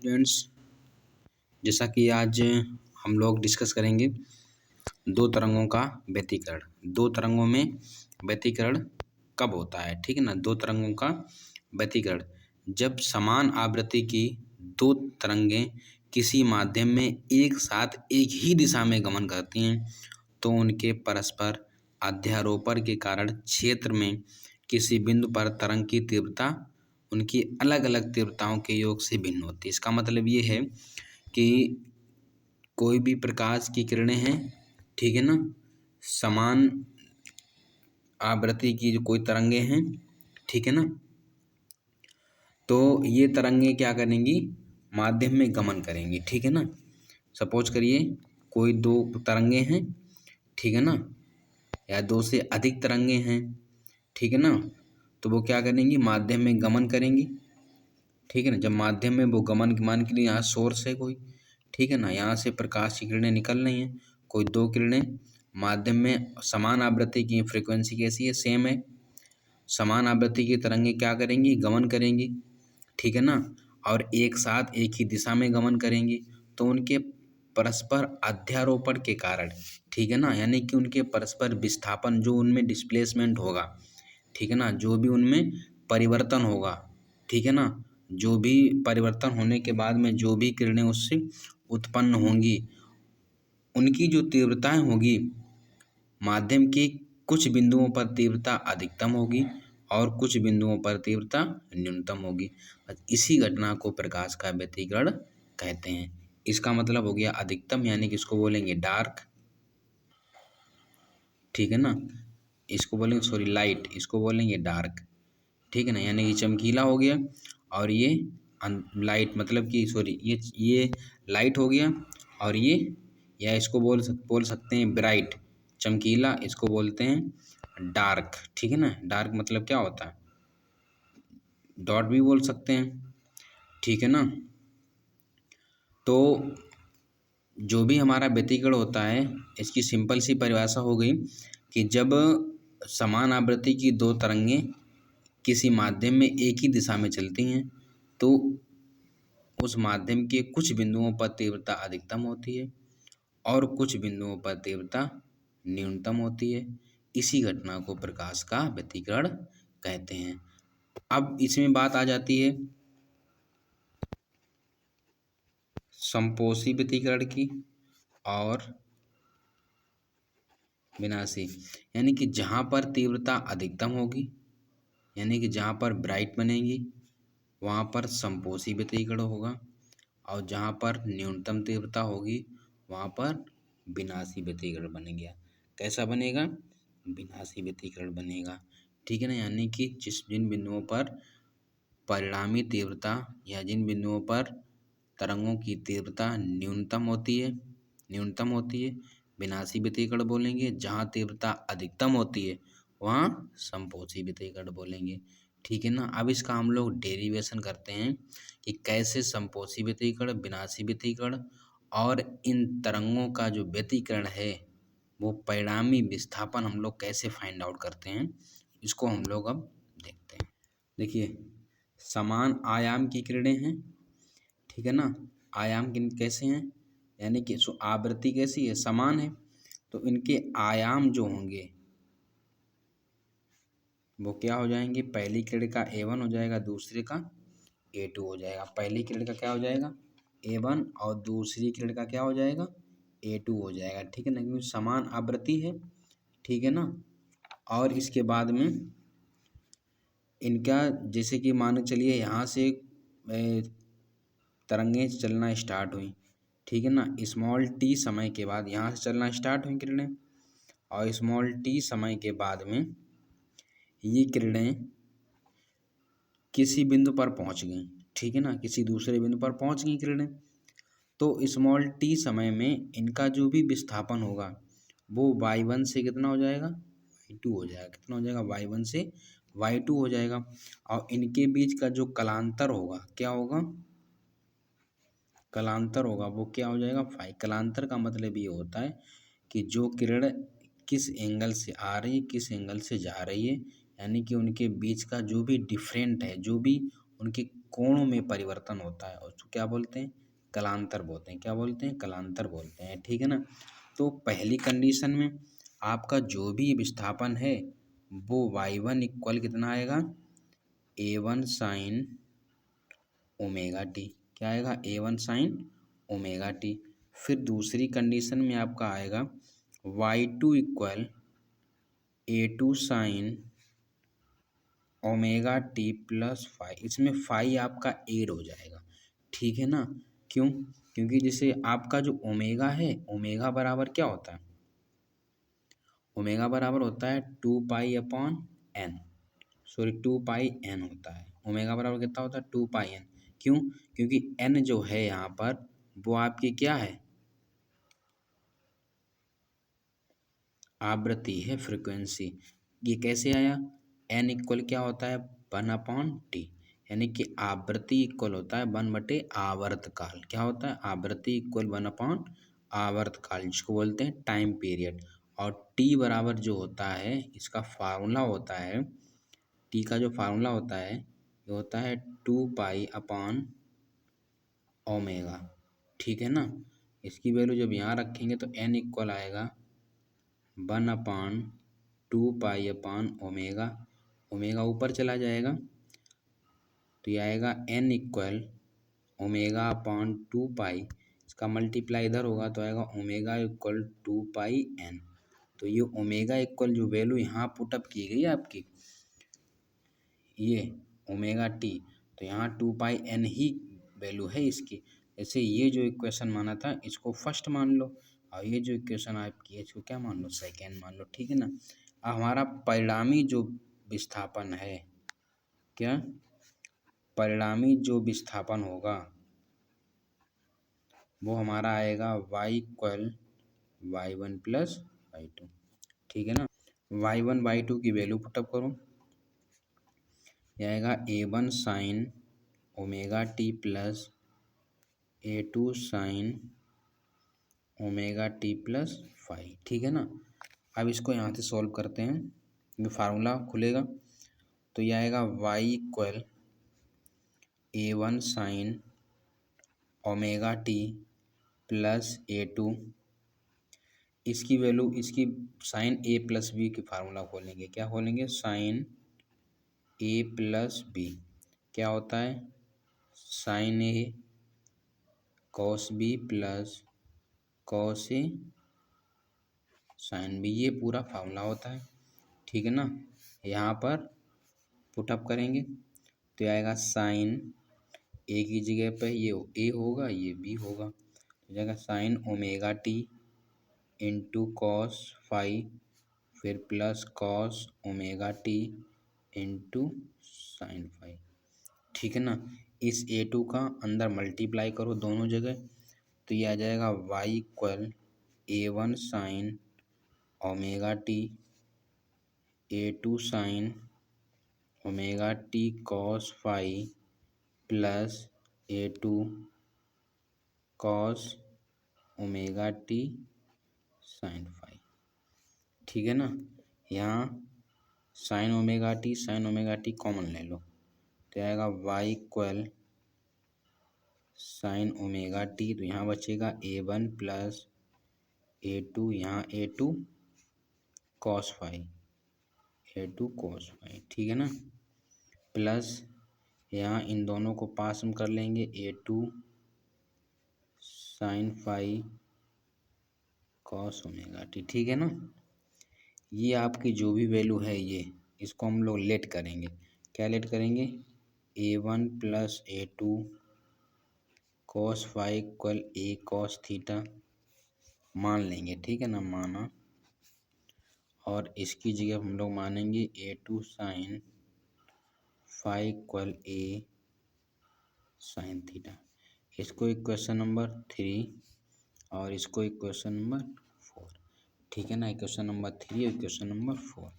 Students, जैसा कि आज हम लोग डिस्कस करेंगे दो तरंगों का व्यतिकरण। दो तरंगों में व्यतिकरण कब होता है, ठीक है ना। दो तरंगों का व्यतिकरण जब समान आवृत्ति की दो तरंगें किसी माध्यम में एक साथ एक ही दिशा में गमन करती हैं तो उनके परस्पर अध्यारोपण के कारण क्षेत्र में किसी बिंदु पर तरंग की तीव्रता उनकी अलग अलग तीव्रताओं के योग से भिन्न होती है। इसका मतलब ये है कि कोई भी प्रकाश की किरणें हैं, ठीक है ना, समान आवृत्ति की जो कोई तरंगे हैं, ठीक है ना, तो ये तरंगे क्या करेंगी, माध्यम में गमन करेंगी, ठीक है ना। सपोज करिए कोई दो तरंगे हैं, ठीक है ना, या दो से अधिक तरंगे हैं, ठीक है ना, तो वो क्या करेंगी, माध्यम में गमन करेंगी, ठीक है ना। जब माध्यम में वो गमन, मान के लिए यहाँ सोर्स है कोई, ठीक है ना, यहाँ से प्रकाश की किरणें निकल रही हैं, कोई दो किरणें माध्यम में समान आवृत्ति की, फ्रीक्वेंसी कैसी है, सेम है, समान आवृत्ति की तरंगें क्या करेंगी, गमन करेंगी, ठीक है ना, और एक साथ एक ही दिशा में गमन करेंगी तो उनके परस्पर अध्यारोपण के कारण, ठीक है ना, यानी कि उनके परस्पर विस्थापन, जो उनमें डिस्प्लेसमेंट होगा, ठीक है ना, जो भी उनमें परिवर्तन होगा, ठीक है ना, जो भी परिवर्तन होने के बाद में जो भी किरणें उससे उत्पन्न होंगी उनकी जो तीव्रताएं होगी, माध्यम के कुछ बिंदुओं पर तीव्रता अधिकतम होगी और कुछ बिंदुओं पर तीव्रता न्यूनतम होगी। इसी घटना को प्रकाश का व्यतिकरण कहते हैं। इसका मतलब हो गया अधिकतम, यानी कि इसको बोलेंगे डार्क, ठीक है ना, इसको बोलेंगे सॉरी लाइट, इसको बोलेंगे डार्क, ठीक है ना, यानी कि चमकीला हो गया, और ये लाइट मतलब कि सॉरी ये लाइट हो गया, और ये, या इसको बोल सकते हैं ब्राइट, चमकीला, इसको बोलते हैं डार्क, ठीक है ना। डार्क मतलब क्या होता है, डॉट भी बोल सकते हैं, ठीक है ना। तो जो भी हमारा व्यतिकरण होता है, इसकी सिंपल सी परिभाषा हो गई कि जब समान आवृत्ति की दो तरंगें किसी माध्यम में एक ही दिशा में चलती हैं तो उस माध्यम के कुछ बिंदुओं पर तीव्रता अधिकतम होती है और कुछ बिंदुओं पर तीव्रता न्यूनतम होती है। इसी घटना को प्रकाश का व्यतिकरण कहते हैं। अब इसमें बात आ जाती है संपोषी व्यतिकरण की और विनाशी, यानी कि जहाँ पर तीव्रता अधिकतम होगी, यानी कि जहाँ पर ब्राइट बनेगी वहाँ पर संपोषी व्यतिकरण होगा, और जहाँ पर न्यूनतम तीव्रता होगी वहाँ पर विनाशी व्यतिकरण बनेगा। कैसा बनेगा, विनाशी व्यतिकरण बनेगा, ठीक है ना। यानी कि जिन बिंदुओं पर परिणामी तीव्रता या जिन बिंदुओं पर तरंगों की तीव्रता न्यूनतम होती है विनाशी व्यतिकरण बोलेंगे। जहाँ तीव्रता अधिकतम होती है वहाँ संपोषी व्यतिकरण बोलेंगे, ठीक है ना। अब इसका हम लोग डेरिवेशन करते हैं कि कैसे संपोषी व्यतिकरण, विनाशी व्यतिकरण और इन तरंगों का जो व्यतिकरण है वो परिणामी विस्थापन हम लोग कैसे फाइंड आउट करते हैं, इसको हम लोग अब देखते हैं। देखिए, समान आयाम की किरणें हैं, ठीक है ना। आयाम कैसे हैं, यानी कि आवृत्ति कैसी है, समान है, तो इनके आयाम जो होंगे वो क्या हो जाएंगे, पहली किरण का A1 हो जाएगा, दूसरे का A2 हो जाएगा। पहली किरण का क्या हो जाएगा, A1, और दूसरी किरण का क्या हो जाएगा, A2 हो जाएगा, ठीक है ना, क्योंकि समान आवृत्ति है, ठीक है ना। और इसके बाद में इनका, जैसे कि मान चलिए यहाँ से तरंगें चलना स्टार्ट हुई, ठीक है ना, स्मॉल t समय के बाद यहाँ से चलना स्टार्ट हुई किरणें, और स्मॉल t समय के बाद में ये किरणें किसी बिंदु पर पहुंच गई, ठीक है ना, किसी दूसरे बिंदु पर पहुंच गई किरणें, तो स्मॉल t समय में इनका जो भी विस्थापन होगा वो y1 से कितना हो जाएगा, y2 हो जाएगा। कितना हो जाएगा, y1 से y2 हो जाएगा, और इनके बीच का जो कलांतर होगा क्या होगा, कलांतर होगा, वो क्या हो जाएगा, फाई। कलांतर का मतलब ये होता है कि जो किरण किस एंगल से आ रही है, किस एंगल से जा रही है, यानी कि उनके बीच का जो भी डिफरेंट है, जो भी उनके कोणों में परिवर्तन होता है और उसको क्या बोलते हैं, कलांतर बोलते हैं। क्या बोलते हैं, कलांतर बोलते हैं, ठीक है ना। तो पहली कंडीशन में आपका जो भी विस्थापन है वो y1 इक्वल कितना आएगा, a1 साइन ओमेगा टी। क्या आएगा, a1 साइन ओमेगा टी। फिर दूसरी कंडीशन में आपका आएगा y2 equal a2 sine omega T plus five. इसमें फाइव आपका ऐड हो जाएगा, ठीक है ना। क्यों, क्योंकि जैसे आपका जो ओमेगा है, ओमेगा बराबर क्या होता है, ओमेगा बराबर होता है 2 पाई अपॉन एन, सॉरी 2 पाई एन होता है। ओमेगा बराबर कितना होता है, 2 पाई एन। क्यों, क्योंकि एन जो है यहाँ पर वो आपकी क्या है, आवृत्ति है, फ्रिक्वेंसी। ये कैसे आया, एन इक्वल क्या होता है, 1/t, यानी कि आवृत्ति इक्वल होता है 1/आवर्तकाल। क्या होता है, आवृत्ति इक्वल 1/आवर्तकाल, जिसको बोलते हैं टाइम पीरियड। और टी बराबर जो होता है, इसका फार्मूला होता है, टी का जो फार्मूला होता है ये होता है 2 पाई अपॉन ओमेगा, ठीक है ना। इसकी वैल्यू जब यहाँ रखेंगे तो एन इक्वल आएगा 1/2 पाई अपॉन ओमेगा। ओमेगा ऊपर चला जाएगा तो ये आएगा एन इक्वल ओमेगा अपॉन 2 पाई, इसका मल्टीप्लाई इधर होगा तो आएगा ओमेगा इक्वल 2 पाई एन। तो ये ओमेगा इक्वल जो वैल्यू यहाँ पुटअप की गई है आपकी, ये ओमेगा टी, तो यहाँ 2 पाई एन ही वैल्यू है इसकी। जैसे ये जो इक्वेशन माना था इसको फर्स्ट मान लो, और ये जो इक्वेशन आपकी है इसको क्या मान लो, सेकेंड मान लो, ठीक है ना। अब हमारा परिणामी जो विस्थापन है, क्या, परिणामी जो विस्थापन होगा वो हमारा आएगा y equal y1 plus y2, ठीक है ना। y1 y2 की वैल्यू पुटअप करो, यह आएगा a1 sine omega T plus a2 sine omega T plus five, ठीक है ना। अब इसको यहाँ से सॉल्व करते हैं, जो फार्मूला खुलेगा तो यह आएगा y equal a1 sine omega T plus a2, इसकी वैल्यू, इसकी साइन ए प्लस बी की फार्मूला खोलेंगे। क्या खोलेंगे, साइन ए प्लस बी क्या होता है, sign A cos B plus cos A sine B, ये पूरा फार्मूला होता है, ठीक है ना। यहाँ पर पुटअप करेंगे तो आएगा साइन ए की जगह पे ये ए होगा, ये बी होगा, तो जाएगा sine omega T into cos five, फिर plus cos omega T into sine five, ठीक है ना। इस a2 का अंदर मल्टीप्लाई करो दोनों जगह तो ये आ जाएगा y equal a1 sine omega T a2 sine omega T cos five plus a2 cos omega T sine five, ठीक है ना। यहाँ साइन ओमेगा टी कॉमन ले लो तो आएगा y equal sign omega T, तो यहाँ बचेगा a1 प्लस a2, यहाँ a2 cos five, a2 cos five, ठीक है ना, प्लस यहाँ इन दोनों को पास हम कर लेंगे a2 sine five cos omega T, ठीक है ना। ये आपकी जो भी वैल्यू है ये, इसको हम लोग लेट करेंगे। क्या लेट करेंगे, a1 plus a2 cos five equal A cos theta मान लेंगे, ठीक है ना, माना। और इसकी जगह हम लोग मानेंगे a2 साइन फाइव इक्वल ए साइन थीटा। इसको इक्वेशन नंबर 3 और इसको इक्वेशन नंबर 4, ठीक है ना। इक्वेशन नंबर 3 और इक्वेशन नंबर 4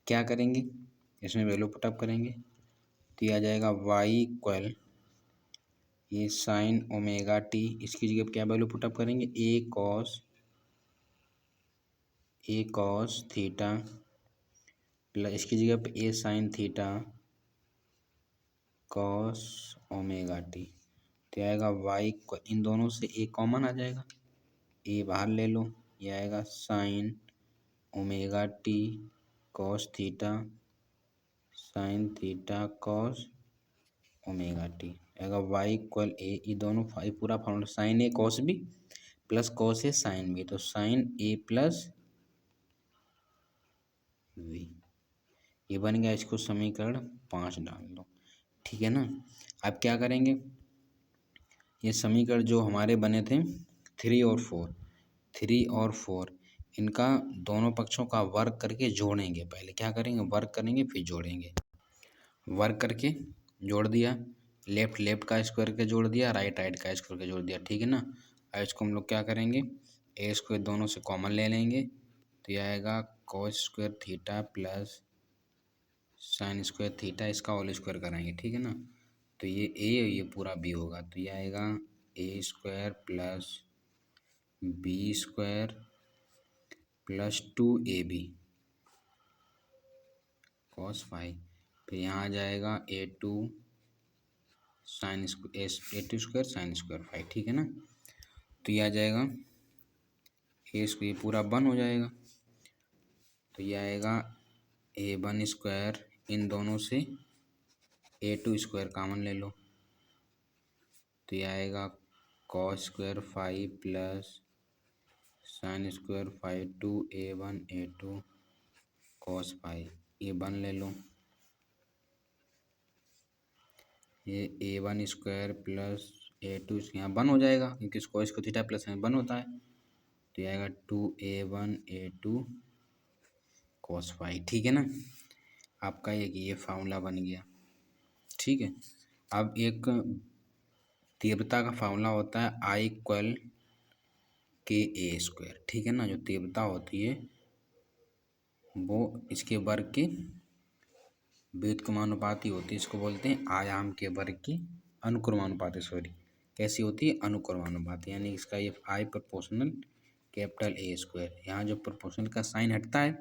क्या करेंगे, इसमें वैल्यू पुटअप करेंगे तो ये आ जाएगा y इक्वल ये साइन ओमेगा टी, इसकी जगह क्या वैल्यू पुटअप करेंगे, ए कॉस थीटा प्लस इसकी जगह पे A sine theta cos omega T. तो आएगा वाई, इन दोनों से ए कॉमन आ जाएगा, ए बाहर ले लो, ये आएगा sign omega T cos theta sine theta cos omega T. आएगा वाई इक्वल ए, ये दोनों पूरा formula sine A cos B plus cos A sine B, तो साइन ए प्लस वी, ये बन गया। इसको समीकरण 5 डाल दो, ठीक है ना। अब क्या करेंगे, ये समीकरण जो हमारे बने थे 3 और 4 इनका दोनों पक्षों का वर्ग करके जोड़ेंगे। पहले क्या करेंगे, वर्ग करेंगे फिर जोड़ेंगे। वर्ग करके जोड़ दिया, लेफ्ट लेफ्ट का स्क्वायर के जोड़ दिया, राइट राइट का स्क्वायर के जोड़ दिया, ठीक है ना। अब इसको हम लोग क्या करेंगे, ए स्क्वायर दोनों से कॉमन ले लेंगे, तो ये आएगा cos square theta plus sine square theta, इसका होल स्क्वायर कराएंगे, ठीक है ना। तो ये ए ये पूरा बी होगा, तो ये आएगा A square plus B square plus 2ab cos five, फिर यहाँ आ जाएगा a2 sign a2 square sine square 5, ठीक है ना। तो ये आ जाएगा ए स्क्वायर, ये पूरा 1 हो जाएगा, तो ये आएगा a1 स्क्वायर, इन दोनों से a2 स्क्वायर कॉमन ले लो, तो ये आएगा cos square 5 plus sine square 5 2a1 a2 cos 5, ये 1 ले लो, ये a1 स्क्वायर प्लस a2 यहाँ 1 हो जाएगा क्योंकि स्क्वायर को थीटा प्लस में 1 होता है, तो ये आएगा 2a1 a2 कॉस 5, ठीक है ना। आपका एक ये फार्मूला बन गया, ठीक है। अब एक तीव्रता का फार्मूला होता है आई इक्वल के ए स्क्वायर, ठीक है ना। जो तीव्रता होती है वो इसके वर्ग के व्युत्क्रमानुपाती होती है, इसको बोलते हैं आयाम के वर्ग की अनुक्रमानुपाती, सॉरी कैसी होती है, अनुक्रमानुपाती, यानी इसका ये आई प्रोपोर्शनल कैपिटल ए स्क्वायर। यहाँ जो प्रोपोर्शनल का साइन हटता है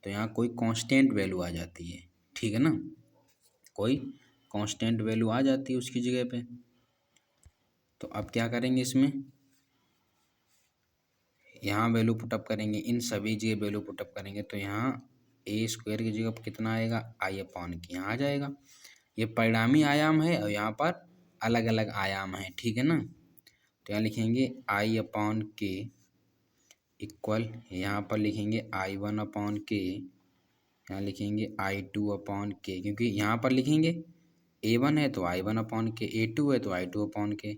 तो यहाँ कोई कांस्टेंट वैल्यू आ जाती है, ठीक है ना, कोई कांस्टेंट वैल्यू आ जाती है उसकी जगह पे। तो अब क्या करेंगे, इसमें यहाँ वैल्यू पुटअप करेंगे, इन सभी जगह वैल्यू पुटअप करेंगे, तो यहाँ ए स्क्वायर की जगह पर कितना आएगा, आई अपॉन के, यहाँ आ जाएगा। ये परिणामी आयाम है और यहाँ पर अलग अलग आयाम है, ठीक है ना। तो यहाँ लिखेंगे आई अपॉन के इक्वल, यहाँ पर लिखेंगे I1 अपॉन के, यहाँ लिखेंगे I2 अपॉन के, क्योंकि यहाँ पर लिखेंगे A1 है तो I1 अपॉन के, A2 है तो I2 अपॉन के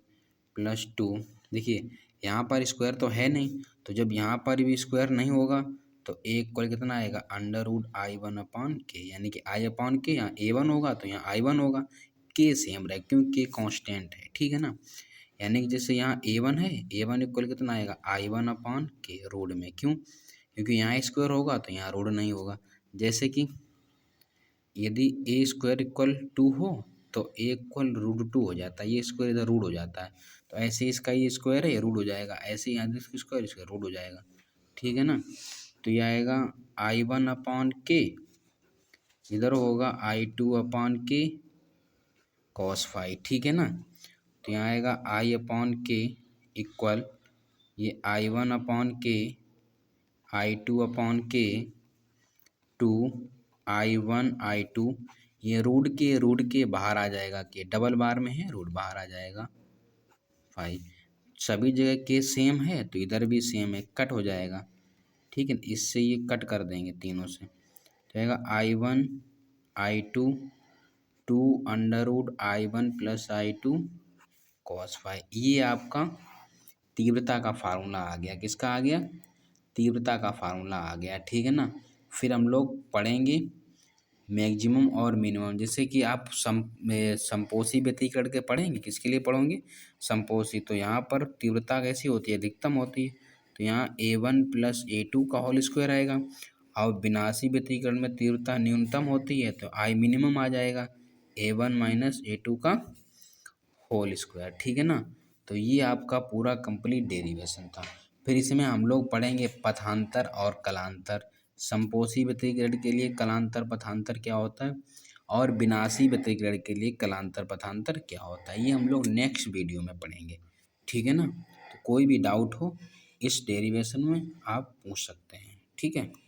प्लस 2। देखिए यहाँ पर स्क्वायर तो है नहीं, तो जब यहाँ पर भी स्क्वायर नहीं होगा तो A इक्वल कितना आएगा, √I1 अपॉन के, यानी कि I अपॉन के, यहाँ A1 होगा तो यहाँ I1 होगा, के सेम रहे क्योंकि कांस्टेंट है, ठीक है ना। यानी कि जैसे यहाँ A1 है, A1 इक्वल कितना आएगा, I1 अपॉन के रूट में, क्यों, क्योंकि यहाँ स्क्वायर होगा तो यहाँ रूट नहीं होगा। जैसे कि यदि ए स्क्वायर इक्वल 2 हो तो ए इक्वल √2 हो जाता है, ये स्क्वायर इधर रूट हो जाता है, तो ऐसे इसका ये स्क्वायर है ये रूट हो जाएगा, ऐसे यहाँ इसका स्क्वायर इसका रूट हो जाएगा, ठीक है ना। तो ये आएगा I1 अपॉन के, इधर होगा I2 अपॉन के कॉस 5, ठीक है ना। तो यहाँ आएगा आई अपॉन के इक्वल ये I1 अपॉन के I2 अपॉन के 2 I1 I2, ये रूट के बाहर आ जाएगा, के डबल बार में है रूट बाहर आ जाएगा 5, सभी जगह के सेम है तो इधर भी सेम है, कट हो जाएगा, ठीक है। इससे ये कट कर देंगे तीनों से, तो आएगा I1 I2 2 √I1 plus I2 cos 5, ये आपका तीव्रता का फार्मूला आ गया, किसका आ गया, तीव्रता का फार्मूला आ गया, ठीक है ना। फिर हम लोग पढ़ेंगे मैक्सिमम और मिनिमम, जैसे कि आप समपोषी व्यतिकरण के पढ़ेंगे, किसके लिए पढ़ोगे, समपोषी, तो यहाँ पर तीव्रता कैसी होती है, अधिकतम होती है, तो यहाँ A1 प्लस A2 का होल स्क्वायर आएगा, और विनाशी व्यतिकरण में तीव्रता न्यूनतम होती है तो I मिनिमम आ जाएगा, A1 माइनस A2 का होल स्क्वायर, ठीक है ना। तो ये आपका पूरा कंप्लीट डेरिवेशन था। फिर इसमें हम लोग पढ़ेंगे पथांतर और कलांतर, समपोषी व्यतिकरण के लिए कलांतर पथांतर क्या होता है, और विनाशी व्यतिकरण के लिए कलांतर पथांतर क्या होता है, ये हम लोग नेक्स्ट वीडियो में पढ़ेंगे। ठीक है ना। तो कोई भी डाउट हो इस डेरिवेशन में आप पूछ सकते हैं। ठीक है।